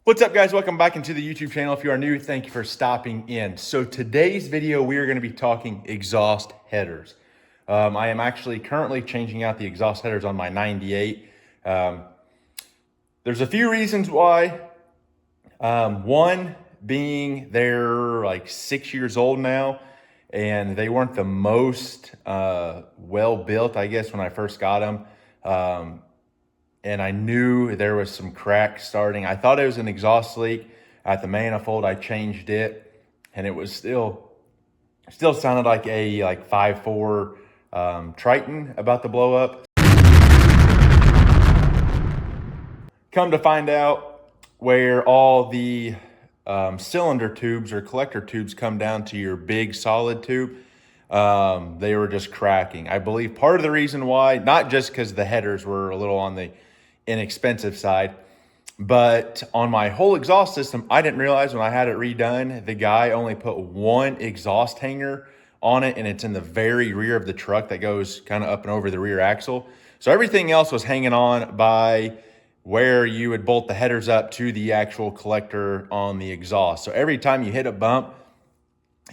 What's up, guys? Welcome back into the YouTube channel. If you are new, thank you for stopping in. So today's video, we are going to be talking exhaust headers. I am actually currently changing out the exhaust headers on my 98. There's a few reasons why. One being they're like 6 years old now, and they weren't the most well built, I guess, when I first got them. And I knew there was some cracks starting. I thought it was an exhaust leak at the manifold. I changed it, and it was still sounded like a 5.4 Triton about to blow up. Come to find out, where all the cylinder tubes or collector tubes come down to your big solid tube, they were just cracking. I believe part of the reason why, not just because the headers were a little on the inexpensive side, but on my whole exhaust system, I didn't realize when I had it redone, the guy only put one exhaust hanger on it, and it's in the very rear of the truck that goes kind of up and over the rear axle. So everything else was hanging on by where you would bolt the headers up to the actual collector on the exhaust. So every time you hit a bump,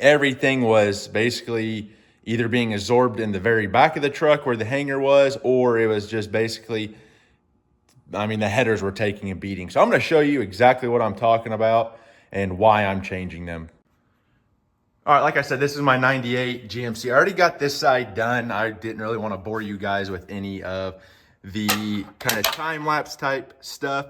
everything was basically either being absorbed in the very back of the truck where the hanger was, or it was just basically, the headers were taking a beating. So I'm going to show you exactly what I'm talking about and why I'm changing them. All right, like I said, this is my 98 GMC. I already got this side done. I didn't really want to bore you guys with any of the kind of time-lapse type stuff,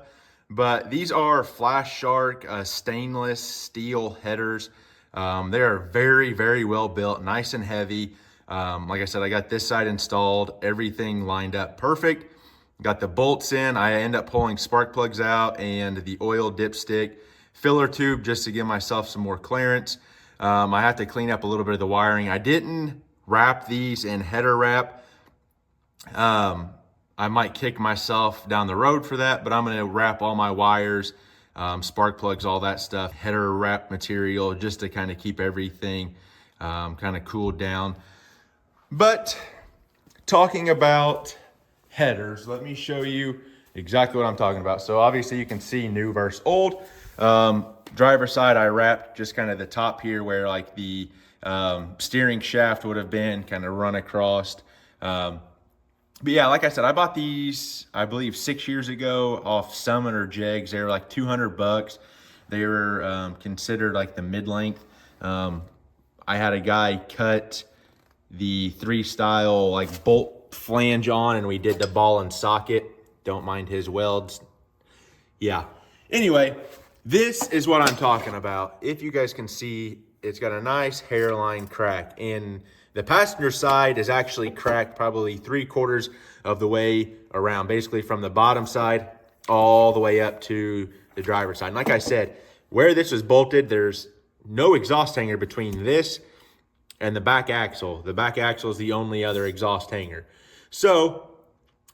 but these are Flash Shark stainless steel headers. They are very, very well built, nice and heavy. Like I said, I got this side installed, everything lined up perfect. Got the bolts in. I end up pulling spark plugs out and the oil dipstick filler tube just to give myself some more clearance. I have to clean up a little bit of the wiring. I didn't wrap these in header wrap. I might kick myself down the road for that, but I'm going to wrap all my wires, spark plugs, all that stuff, header wrap material, just to kind of keep everything kind of cooled down. But talking about headers, let me show you exactly what I'm talking about. So obviously you can see new versus old. Driver side, I wrapped just kind of the top here where like the steering shaft would have been kind of run across. But yeah, like I said, I bought these, I believe 6 years ago off Summit or Jegs. They were like $200. They were considered like the mid-length. I had a guy cut the 3-style like bolt flange on, and we did the ball and socket. Don't mind his welds. Yeah. Anyway, this is what I'm talking about. If you guys can see, it's got a nice hairline crack, and the passenger side is actually cracked probably 3/4 of the way around, basically from the bottom side all the way up to the driver's side. And like I said, where this was bolted, there's no exhaust hanger between this and the back axle. The back axle is the only other exhaust hanger. So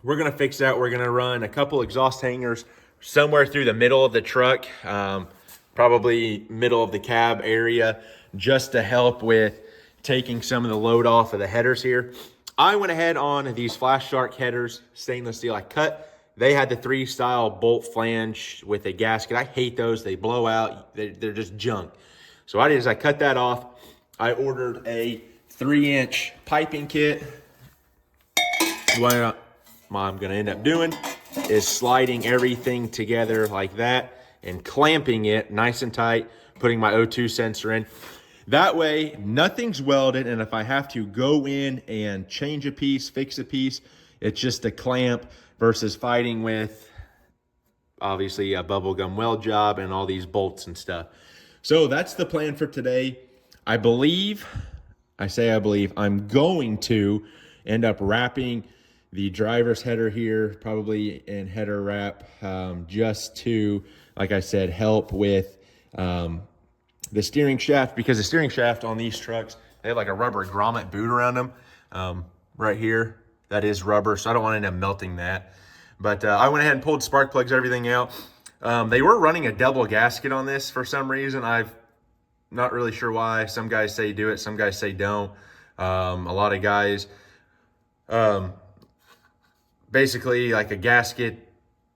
we're going to fix that. We're going to run a couple exhaust hangers somewhere through the middle of the truck, probably middle of the cab area, just to help with taking some of the load off of the headers here. I went ahead on these Flash Shark headers, stainless steel I cut. They had the 3-style bolt flange with a gasket. I hate those. They blow out. They're just junk. So I cut that off. I ordered a 3-inch piping kit. What I'm going to end up doing is sliding everything together like that and clamping it nice and tight, putting my O2 sensor in. That way, nothing's welded, and if I have to go in and change a piece, fix a piece, it's just a clamp versus fighting with, obviously, a bubblegum weld job and all these bolts and stuff. So that's the plan for today. I believe I'm going to end up wrapping the driver's header here, probably in header wrap, just to, like I said, help with the steering shaft, because the steering shaft on these trucks, they have like a rubber grommet boot around them. Right here, that is rubber, so I don't want to end up melting that. But I went ahead and pulled spark plugs, everything out. They were running a double gasket on this for some reason. I'm not really sure why. Some guys say do it, some guys say don't. A lot of guys, basically like a gasket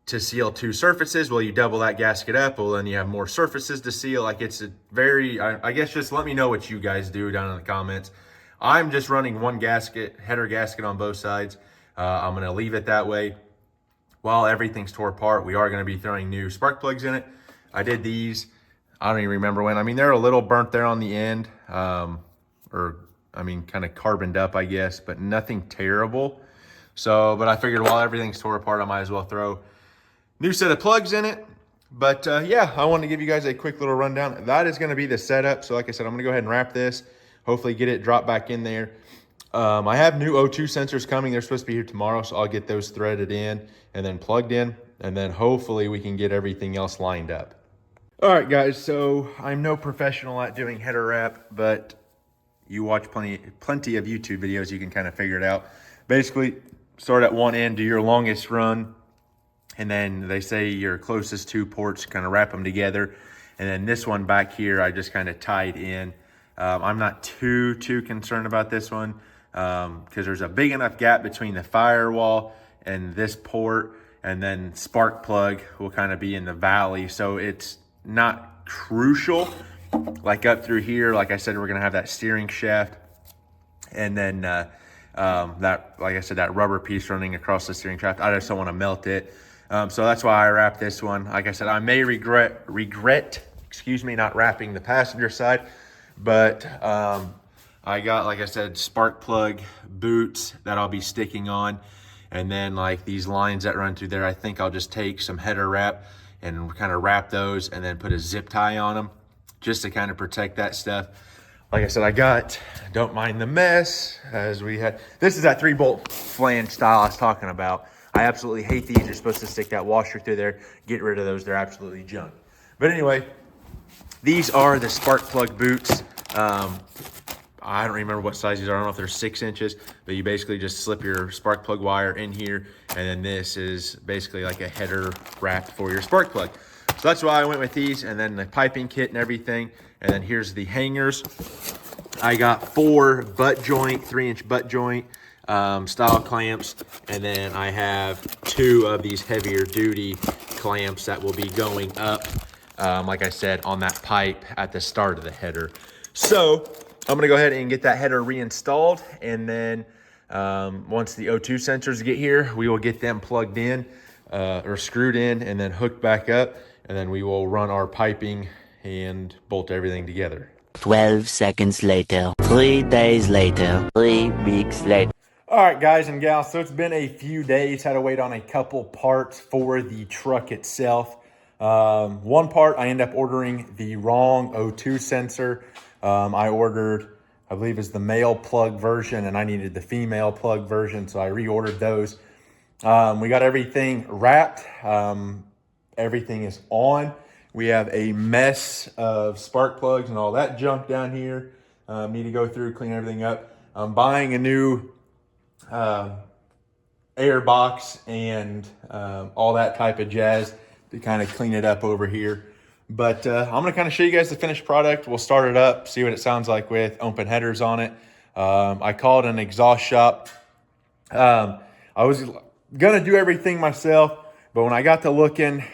to seal two surfaces. Well, you double that gasket up, well, then you have more surfaces to seal. Like, it's a very, I guess just let me know what you guys do down in the comments. I'm just running one gasket, header gasket on both sides. I'm gonna leave it that way. While everything's tore apart, we are gonna be throwing new spark plugs in it. I did these, I don't even remember when. I mean, they're a little burnt there on the end, or I mean, kind of carboned up, I guess, but nothing terrible. So, but I figured while everything's tore apart, I might as well throw new set of plugs in it. But yeah, I wanted to give you guys a quick little rundown. That is going to be the setup. So like I said, I'm going to go ahead and wrap this, hopefully get it dropped back in there. I have new O2 sensors coming. They're supposed to be here tomorrow, so I'll get those threaded in and then plugged in, and then hopefully we can get everything else lined up. All right, guys, so I'm no professional at doing header wrap, but you watch plenty of YouTube videos, you can kind of figure it out. Basically, start at one end, do your longest run, and then they say your closest two ports, kind of wrap them together. And then this one back here, I just kind of tied in. I'm not too concerned about this one because there's a big enough gap between the firewall and this port, and then spark plug will kind of be in the valley. So it's not crucial. Like up through here, like I said, we're gonna have that steering shaft, and then that, like I said, that rubber piece running across the steering shaft. I just don't want to melt it. So that's why I wrapped this one. Like I said, I may regret, excuse me, not wrapping the passenger side, but I got, like I said, spark plug boots that I'll be sticking on. And then like these lines that run through there, I think I'll just take some header wrap and kind of wrap those and then put a zip tie on them just to kind of protect that stuff. Like I said, don't mind the mess, as we had. This is that 3-bolt flange style I was talking about. I absolutely hate these. You're supposed to stick that washer through there. Get rid of those. They're absolutely junk. But anyway, these are the spark plug boots. I don't remember what size these are. I don't know if they're 6 inches, but you basically just slip your spark plug wire in here, and then this is basically like a header wrap for your spark plug. So that's why I went with these, and then the piping kit and everything. And then here's the hangers. I got 4 butt joint, 3-inch butt joint style clamps, and then I have 2 of these heavier duty clamps that will be going up, like I said, on that pipe at the start of the header. So I'm gonna go ahead and get that header reinstalled, and then once the O2 sensors get here, we will get them plugged in or screwed in and then hooked back up, and then we will run our piping and bolt everything together. 12 seconds later, 3 days later, 3 weeks later. All right, guys and gals, so it's been a few days. Had to wait on a couple parts for the truck itself. One part, I ended up ordering the wrong O2 sensor. I ordered, I believe it's the male plug version, and I needed the female plug version, so I reordered those. We got everything wrapped. Everything is on. We have a mess of spark plugs and all that junk down here. Need to go through, clean everything up. I'm buying a new air box and all that type of jazz to kind of clean it up over here. But I'm going to kind of show you guys the finished product. We'll start it up, see what it sounds like with open headers on it. I called an exhaust shop. I was going to do everything myself, but when I got to looking,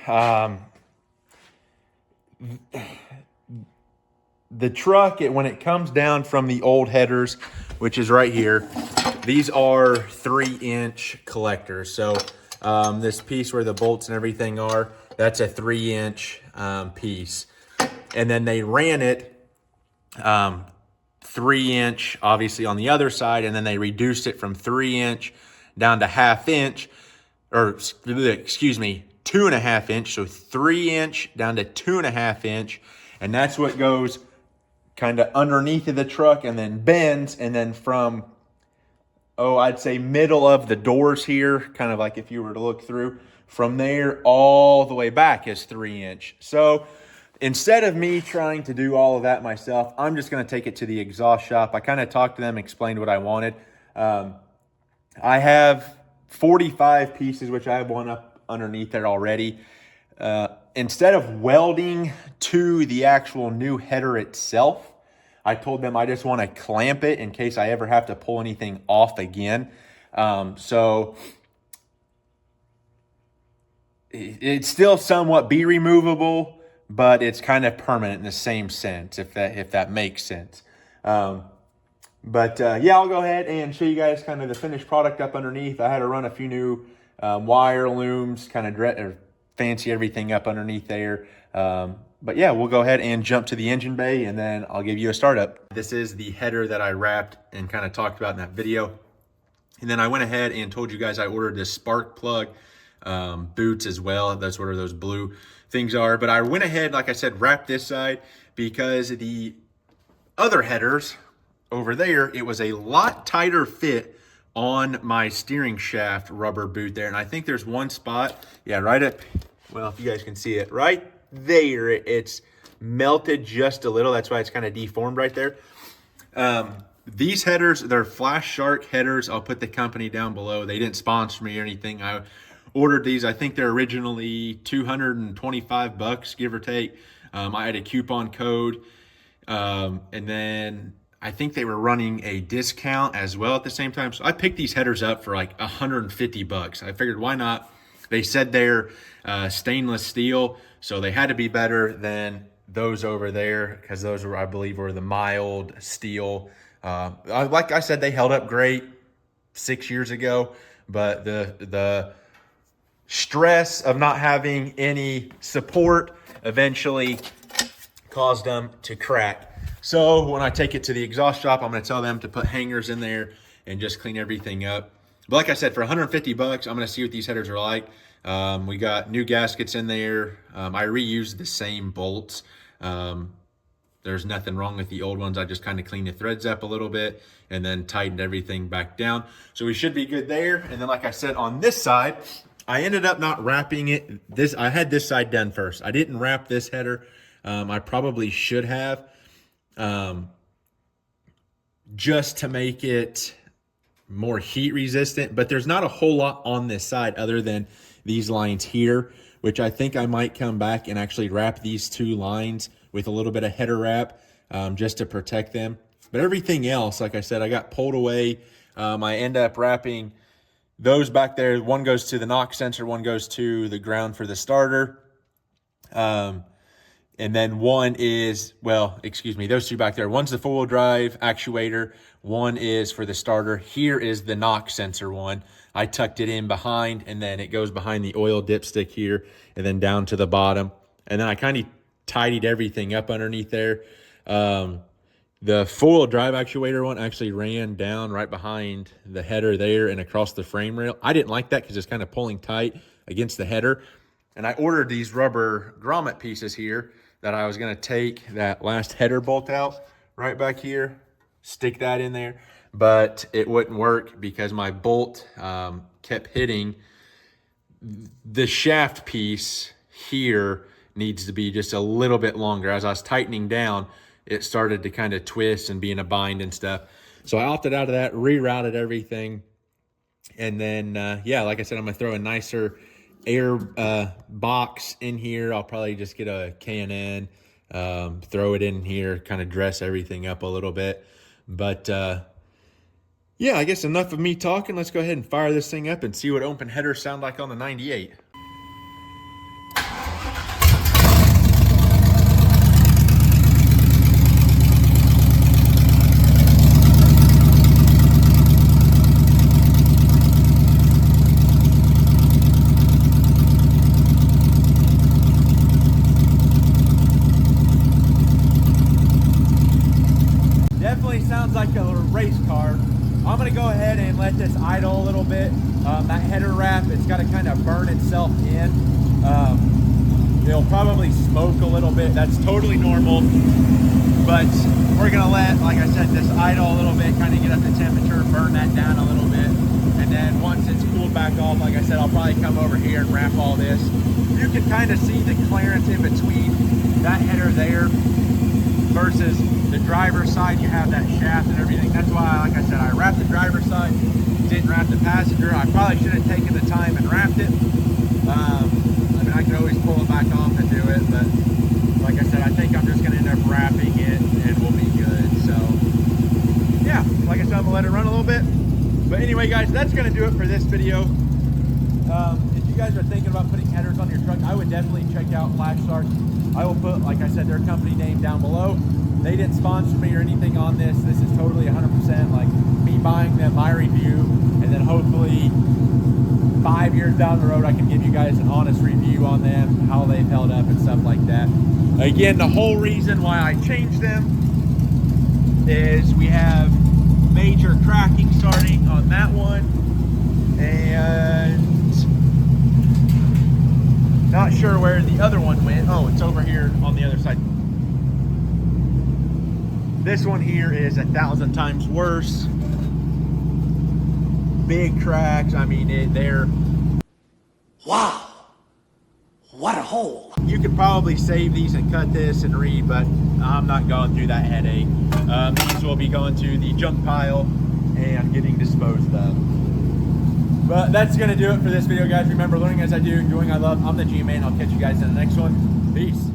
the truck, when it comes down from the old headers, which is right here, these are 3-inch collectors. So this piece where the bolts and everything are, that's a 3-inch piece. And then they ran it 3-inch, obviously, on the other side, and then they reduced it from 3-inch down to 1/2 inch, or excuse me, 2.5 inch. So 3-inch down to 2.5 inch. And that's what goes kind of underneath of the truck and then bends, and then from, I'd say middle of the doors here, kind of like if you were to look through, from there all the way back is 3-inch. So instead of me trying to do all of that myself, I'm just going to take it to the exhaust shop. I kind of talked to them, explained what I wanted. I have 45 pieces, which I have one up underneath there already. Instead of welding to the actual new header itself, I told them I just want to clamp it in case I ever have to pull anything off again. So it's still somewhat be removable, but it's kind of permanent in the same sense, if that makes sense. Yeah, I'll go ahead and show you guys kind of the finished product up underneath. I had to run a few new wire looms, kind of fancy everything up underneath there. But yeah, we'll go ahead and jump to the engine bay, and then I'll give you a startup. This is the header that I wrapped and kind of talked about in that video. And then I went ahead and told you guys I ordered this spark plug boots as well. That's what those blue things are. But I went ahead, like I said, wrapped this side because the other headers over there, it was a lot tighter fit on my steering shaft rubber boot there. And I think there's one spot, yeah, right up, well, if you guys can see it, right there, it's melted just a little. That's why it's kind of deformed right there. These headers, they're Flash Shark headers. I'll put the company down below. They didn't sponsor me or anything. I ordered these. I think they're originally $225, give or take. I had a coupon code. And then I think they were running a discount as well at the same time. So I picked these headers up for like $150. I figured, why not? They said they're stainless steel, so they had to be better than those over there, because those were, I believe, were the mild steel. Like I said, they held up great 6 years ago, but the stress of not having any support eventually caused them to crack. So when I take it to the exhaust shop, I'm going to tell them to put hangers in there and just clean everything up. But like I said, for $150, I'm going to see what these headers are like. We got new gaskets in there. I reused the same bolts. There's nothing wrong with the old ones. I just kind of cleaned the threads up a little bit and then tightened everything back down. So we should be good there. And then, like I said, on this side, I ended up not wrapping it. I had this side done first. I didn't wrap this header. I probably should have, just to make it more heat resistant. But there's not a whole lot on this side other than these lines here, which I think I might come back and actually wrap these two lines with a little bit of header wrap, just to protect them. But everything else, like I said, I got pulled away. I end up wrapping those back there. One goes to the knock sensor, one goes to the ground for the starter. And then one is, well, excuse me, those two back there. One's the four-wheel drive actuator. One is for the starter. Here is the knock sensor one. I tucked it in behind, and then it goes behind the oil dipstick here and then down to the bottom. And then I kind of tidied everything up underneath there. The four-wheel drive actuator one actually ran down right behind the header there and across the frame rail. I didn't like that because it's kind of pulling tight against the header. And I ordered these rubber grommet pieces here that I was going to take that last header bolt out right back here, stick that in there. But it wouldn't work because my bolt kept hitting the shaft piece here. Needs to be just a little bit longer. As I was tightening down, it started to kind of twist and be in a bind and stuff. So I opted out of that, rerouted everything. And then, yeah, like I said, I'm going to throw a nicer air box in here. I'll probably just get a K&N, throw it in here, kind of dress everything up a little bit. But, yeah, I guess enough of me talking. Let's go ahead and fire this thing up and see what open headers sound like on the 98. Sounds like a race car. I'm going to go ahead and let this idle a little bit. That header wrap, it's got to kind of burn itself in. It'll probably smoke a little bit. That's totally normal. But we're going to let, like I said, this idle a little bit, kind of get up the temperature, burn that down a little bit. And then once it's cooled back off, like I said, I'll probably come over here and wrap all this. You can kind of see the clearance in between that header there versus the driver's side. You have that shaft and everything. That's why, like I said, I wrapped the driver's side, didn't wrap the passenger. I probably should have taken the time and wrapped it. I mean, I could always pull it back off and do it, but like I said, I think I'm just going to end up wrapping it and we'll be good. So yeah, like I said, I'm going to let it run a little bit. But anyway, guys, that's going to do it for this video. if you guys are thinking about putting headers on your truck, I would definitely check out Flash Start. I will put, like I said, their company name down below. They didn't sponsor me or anything on this. This is totally 100% like me buying them, my review, and then hopefully 5 years down the road, I can give you guys an honest review on them, how they've held up and stuff like that. Again, the whole reason why I changed them is we have major cracking starting on that one, and not sure where the other one went. Oh, it's over here on the other side. This one here is 1,000 times worse. Big cracks. I mean, they're... Wow, what a hole. You could probably save these and cut this and read, but I'm not going through that headache. These will be going to the junk pile and getting disposed of. But that's going to do it for this video, guys. Remember, learning as I do, doing I love. I'm the G-Man. I'll catch you guys in the next one. Peace.